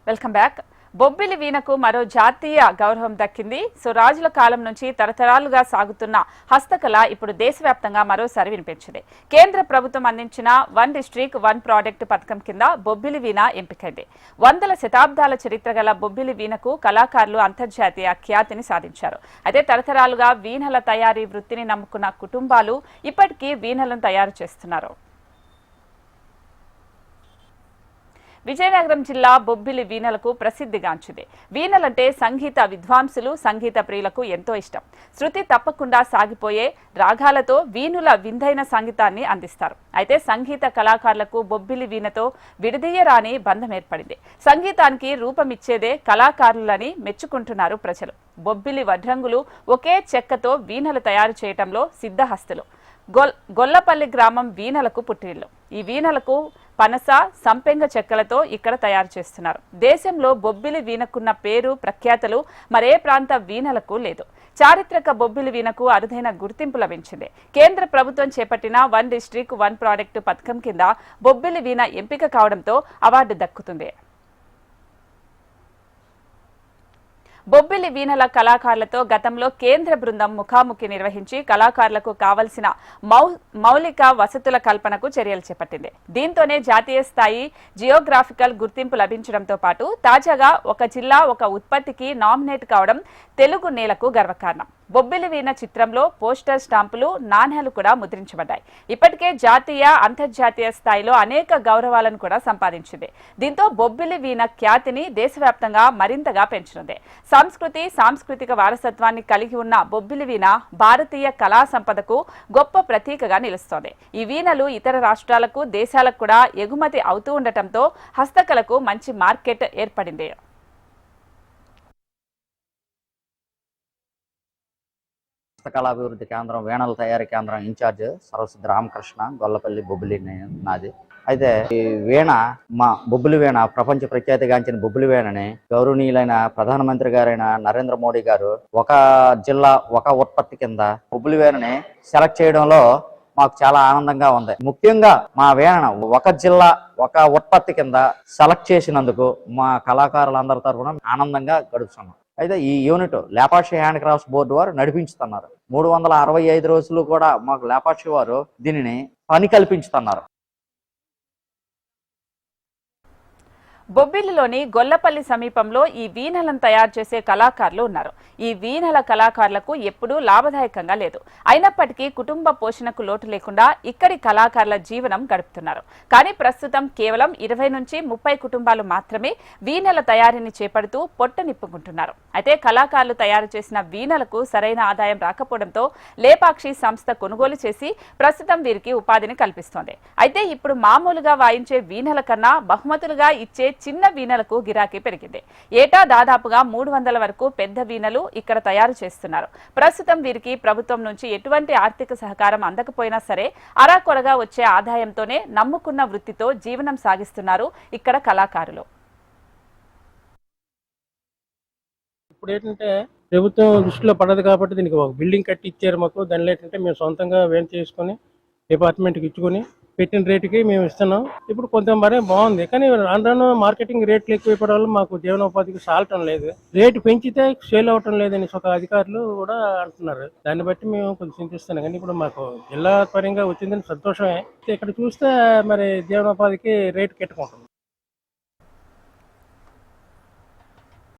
Welcome back. Bobbili వీణకు మరో జాతీయ గౌరవం దక్కింది. సో రాజుల కాలం నుంచి తరతరాలుగా సాగుతున్న హస్తకళ ఇప్పుడు దేశవ్యాప్తంగా మరోసారి వినిపించింది. కేంద్ర ప్రభుత్వం అందించిన వన్ డిస్ట్రిక్ట్ వన్ ప్రాడక్ట్ పథకం కింద బొబ్బిలి వీణ ఎంపికైంది. వందల శతాబ్దాల చరిత్ర గల బొబ్బిలి వీణకు కళాకారులు అంతర్జాతీయ ఖ్యాతిని సాధించారు. అయితే తరతరాలుగా వీణల తయారీ వృత్తిని నమ్ముకున్న కుటుంబాలు ఇప్పటికీ వీణలను తయారు చేస్తున్నారు. విజయనగరం జిల్లా బొబ్బిలి వీణలకు ప్రసిద్ధిగాంచింది. వీణలంటే సంగీత విద్వాంసులు, సంగీత ప్రియులకు ఎంతో ఇష్టం. శృతి తప్పకుండా సాగిపోయే రాగాలతో వీణుల విందైన సంగీతాన్ని అందిస్తారు. అయితే సంగీత కళాకారులకు బొబ్బిలి వీణతో విడదీయరాని బంధం ఏర్పడింది. సంగీతానికి రూపమిచ్చేదే కళాకారులని మెచ్చుకుంటున్నారు ప్రజలు. బొబ్బిలి వడ్రంగులు ఒకే చెక్కతో వీణలు తయారు చేయటంలో సిద్ధహస్తులు. గొల్లపల్లి గ్రామం వీణలకు పుట్టిల్లు. ఈ వీణలకు పనస, సంపెంగ చెక్కలతో ఇక్కడ తయారు చేస్తున్నారు. దేశంలో బొబ్బిలి వీణకున్న పేరు ప్రఖ్యాతలు మరే ప్రాంత వీణలకు లేదు. చారిత్రక బొబ్బిలి వీణకు అరుదైన గుర్తింపు లభించింది. కేంద్ర ప్రభుత్వం చేపట్టిన వన్ డిస్ట్రిక్ట్ వన్ ప్రాడక్ట్ పథకం కింద బొబ్బిలి వీణ ఎంపిక కావడంతో అవార్డు దక్కుతుంది. బొబ్బిలి వీణల కళాకారులతో గతంలో కేంద్ర బృందం ముఖాముఖి నిర్వహించి కళాకారులకు కావలసిన మౌలిక వసతుల కల్పనకు చర్యలు చేపట్టింది. దీంతోనే జాతీయ స్థాయి జియోగ్రాఫికల్ గుర్తింపు లభించడంతో పాటు తాజాగా ఒక జిల్లా ఒక ఉత్పత్తికి నామినేట్ కావడం తెలుగు నేలకు గర్వకారణం. బొబ్బిలి వీణ చిత్రంలో పోస్టర్ స్టాంపులు, నాణ్యాలు కూడా ముద్రించబడ్డాయి. ఇప్పటికే జాతీయ, అంతర్జాతీయ స్థాయిలో అనేక గౌరవాలను కూడా సంపాదించింది. దీంతో బొబ్బిలి వీణ ఖ్యాతిని దేశవ్యాప్తంగా మరింతగా పెంచనుంది. సాంస్కృతిక వారసత్వాన్ని కలిగి ఉన్న బొబ్బిలి వీణ భారతీయ కళా సంపదకు గొప్ప ప్రతీకగా నిలుస్తోంది. ఈ వీణలు ఇతర రాష్ట్రాలకు, దేశాలకు కూడా ఎగుమతి అవుతూ ఉండటంతో హస్తకళకు మంచి మార్కెట్ ఏర్పడింది. హస్తకళాభివృద్ధి కేంద్రం, వీణల తయారీ కేంద్రం ఇన్ఛార్జ్ సరస్వతి రామకృష్ణ, గొల్లపల్లి బొబ్బిలి నాది. అయితే ఈ వీణ, మా బొబ్బిలి వీణ ప్రపంచ ప్రఖ్యాతిగాంచిన బొబ్బిలి వీణని గౌరవనీయులైన ప్రధానమంత్రి గారైన నరేంద్ర మోడీ గారు ఒక జిల్లా ఒక ఉత్పత్తి కింద బొబ్బిలి వీణని సెలెక్ట్ చేయడంలో మాకు చాలా ఆనందంగా ఉంది. ముఖ్యంగా మా వీణను ఒక జిల్లా ఒక ఉత్పత్తి కింద సెలెక్ట్ చేసినందుకు మా కళాకారులందరి తరఫున ఆనందంగా గడుపుతున్నాం. అయితే ఈ unit Lepakshi hand crafts board వారు నడిపించుతున్నారు. 365 రోజులు కూడా మాకు లేపాక్షి వారు దీనిని పని కల్పించుతున్నారు. బొబ్బిలిలోని గొల్లపల్లి సమీపంలో ఈ వీణలను తయారు చేసే కళాకారులు ఉన్నారు. ఈ వీణల కళాకారులకు ఎప్పుడూ లాభదాయకంగా లేదు. అయినప్పటికీ కుటుంబ పోషణకు లోటు లేకుండా ఇక్కడి కళాకారుల జీవనం గడుపుతున్నారు. కానీ ప్రస్తుతం కేవలం 20 నుంచి 30 కుటుంబాలు మాత్రమే వీణల తయారీని చేపడుతూ పొట్ట నిప్పుకుంటున్నారు. అయితే కళాకారులు తయారు చేసిన వీణలకు సరైన ఆదాయం రాకపోవడంతో లేపాక్షి సంస్థ కొనుగోలు చేసి ప్రస్తుతం వీరికి ఉపాధిని కల్పిస్తోంది. అయితే ఇప్పుడు మామూలుగా వాయించే వీణల కన్నా బహుమతులుగా ఇచ్చే చిన్న వీణలకు గిరాకీ పెరిగింది. ఏటా దాదాపుగా 300 వరకు పెద్ద వీణలు ఇక్కడ తయారు చేస్తున్నారు. ప్రస్తుతం వీరికి ప్రభుత్వం నుంచి ఎటువంటి ఆర్థిక సహకారం అందకపోయినా సరే అరాకొరగా వచ్చే ఆదాయంతోనే నమ్ముకున్న వృత్తితో జీవనం సాగిస్తున్నారు ఇక్కడ కళాకారులు. ఇప్పుడు ఏంటంటే ప్రభుత్వం దృష్టిలో పడదు కాబట్టి దీనికి ఒక బిల్డింగ్ కట్టి ఇచ్చారు మాకు. దానిలో ఏంటంటే మేము సొంతంగా వేన్ చేసుకొని డిపార్ట్మెంట్కి ఇచ్చుకొని పెట్టిన రేటుకి మేము ఇస్తున్నాం. ఇప్పుడు కొంత మరే బాగుంది, కానీ రాను మార్కెటింగ్ రేట్లు ఎక్కువైపోవడం వల్ల మాకు జీవనోపాధికి సాలటం లేదు. రేటు పెంచితే సేల్ అవటం లేదని ఒక అధికారులు కూడా అంటున్నారు. దాన్ని బట్టి మేము కొంచెం చింతిస్తున్నాం. కానీ ఇప్పుడు మాకు జిల్లా పరంగా వచ్చిందని సంతోషమే. ఇక్కడ చూస్తే మరి జీవనోపాధికి రేటు కెట్టుకుంటుంది.